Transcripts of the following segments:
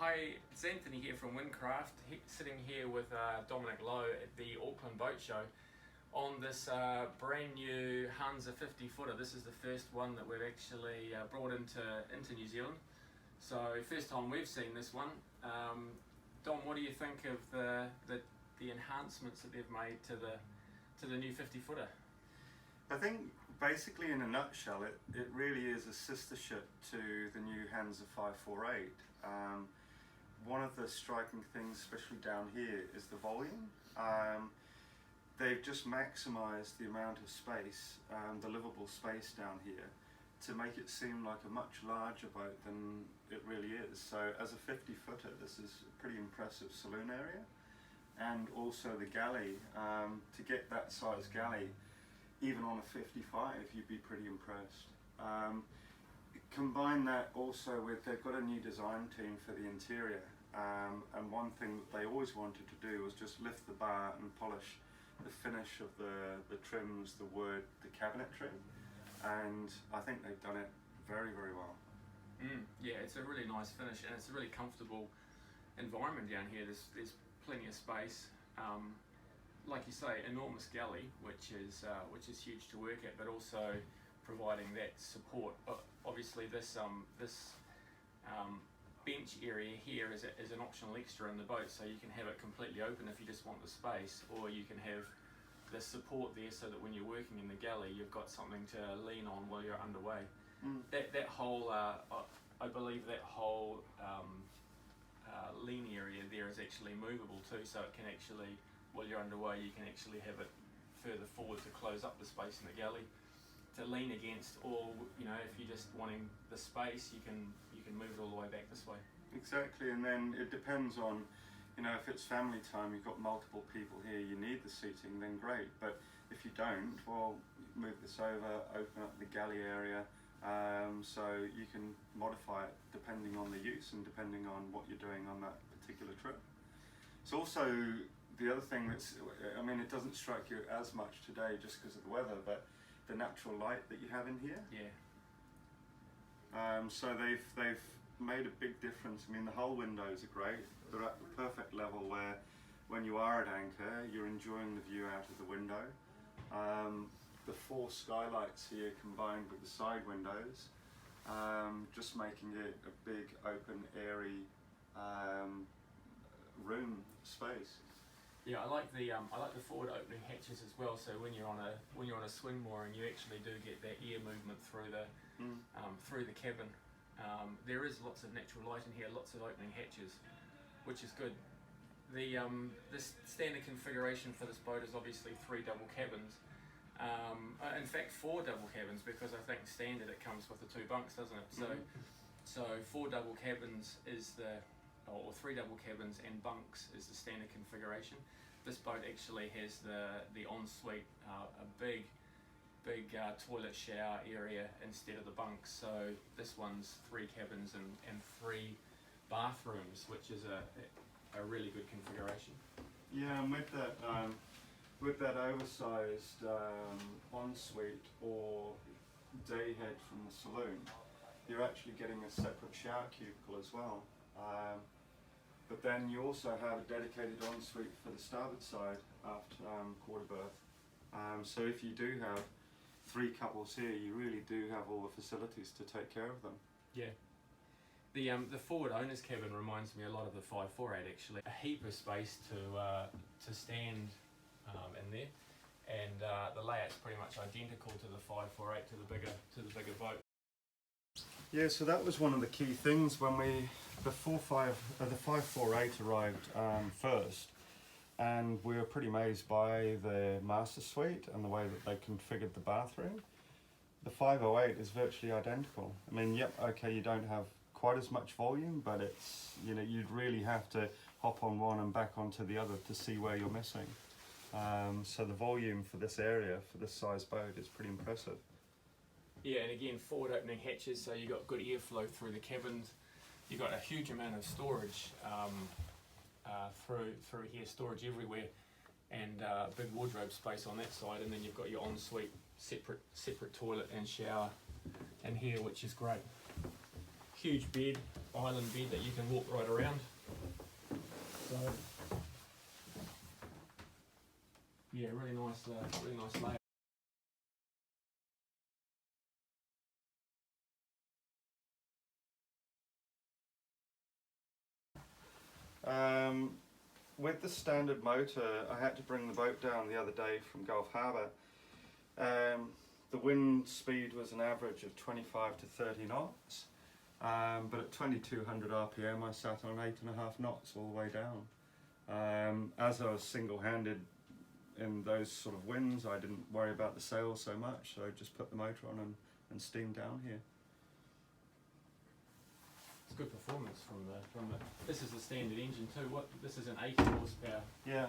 Hi, it's Anthony here from Windcraft, sitting here with Dominic Lowe at the Auckland Boat Show on this brand new Hanse 50 footer. This is the first one that we've actually brought into New Zealand. So first time we've seen this one. Dom, what do you think of the enhancements that they've made to the new 50 footer? I think basically in a nutshell it really is a sister ship to the new Hanse 548. One of the striking things, especially down here, is the volume. They've just maximised the amount of space, the livable space down here, to make it seem like a much larger boat than it really is. So as a 50 footer, this is a pretty impressive saloon area. And also the galley, to get that size galley, even on a 55, you'd be pretty impressed. Combine that also with, they've got a new design team for the interior, and one thing that they always wanted to do was just lift the bar and polish the finish of the trims, the wood, the cabinetry, and I think they've done it very, very well. Yeah, it's a really nice finish, and it's a really comfortable environment down here. There's plenty of space. Like you say, enormous galley, which is huge to work at, but also providing that support. Obviously, this bench area here is an optional extra in the boat, so you can have it completely open if you just want the space, or you can have the support there so that when you're working in the galley, you've got something to lean on while you're underway. That whole, I believe that whole lean area there is actually movable too, so it can actually, while you're underway, you can actually have it further forward to close up the space in the galley to lean against, or if you're just wanting the space, you can move it all the way back this way. Exactly, and then it depends on, if it's family time, you've got multiple people here, you need the seating, then great. But if you don't, well, move this over, open up the galley area, so you can modify it depending on the use and depending on what you're doing on that particular trip. It's also the other thing that's, it doesn't strike you as much today just because of the weather, but the natural light that you have in here. Yeah. So they've made a big difference. The whole windows are great. They're at the perfect level where when you are at anchor, you're enjoying the view out of the window. The 4 skylights here combined with the side windows, just making it a big, open, airy room space. Yeah, I like the forward opening hatches as well. So when you're on a swing mooring, you actually do get that air movement through the cabin. There is lots of natural light in here, lots of opening hatches, which is good. This standard configuration for this boat is obviously 3 double cabins. In fact, 4 double cabins, because I think standard it comes with the 2 bunks, doesn't it? So 4 double cabins is or 3 double cabins and bunks is the standard configuration. This boat actually has the ensuite, a big toilet shower area instead of the bunks. So this one's 3 cabins and 3 bathrooms, which is a really good configuration. Yeah, and with that oversized ensuite or day head from the saloon, you're actually getting a separate shower cubicle as well. But then you also have a dedicated ensuite for the starboard side aft quarter berth. So if you do have 3 couples here, you really do have all the facilities to take care of them. Yeah. The forward owner's cabin reminds me a lot of the 548 actually. A heap of space to stand in there, and the layout's pretty much identical to the 548, to the bigger boat. Yeah, so that was one of the key things when the 548 arrived first, and we were pretty amazed by the master suite and the way that they configured the bathroom. The 508 is virtually identical. You don't have quite as much volume, but it's, you'd really have to hop on one and back onto the other to see where you're missing. So the volume for this area, for this size boat, is pretty impressive. Yeah, and again, forward opening hatches, so you've got good airflow through the cabins. You've got a huge amount of storage through here, storage everywhere, and big wardrobe space on that side, and then you've got your ensuite separate toilet and shower in here, which is great. Huge bed island bed that you can walk right around. So yeah, really nice layout. With the standard motor, I had to bring the boat down the other day from Gulf Harbour. The wind speed was an average of 25 to 30 knots, but at 2200 RPM I sat on 8.5 knots all the way down. As I was single-handed in those sort of winds, I didn't worry about the sails so much, so I just put the motor on and steamed down here. It's good performance from the. This is the standard engine too. This is an 80 horsepower. Yeah.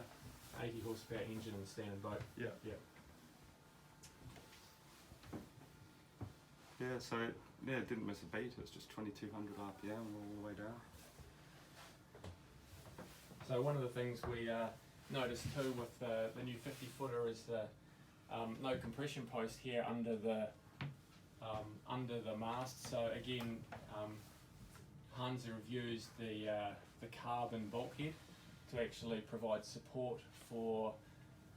80 horsepower engine in the standard boat. Yeah. Yeah. Yeah, so it didn't miss a beat. It was just 2200 RPM all the way down. So one of the things we noticed too with the new 50 footer is the no compression post here under the mast. So again, Hanse have used the carbon bulkhead to actually provide support for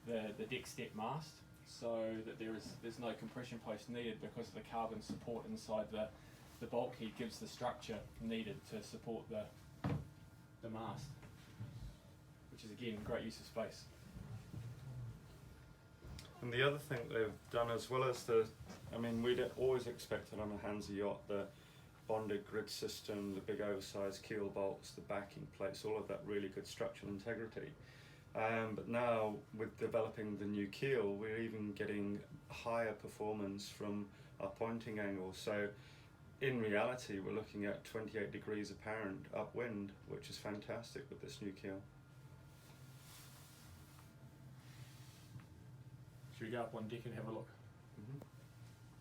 the deck step mast, so that there's no compression post needed because of the carbon support inside the bulkhead gives the structure needed to support the mast, which is again great use of space. And the other thing they've done, as well as we'd always expected on a Hanse yacht the bonded grid system, the big oversized keel bolts, the backing plates, all of that really good structural integrity. But now with developing the new keel, we're even getting higher performance from our pointing angle. So in reality, we're looking at 28 degrees apparent upwind, which is fantastic with this new keel. Should we go up on deck and have a look? Mm-hmm.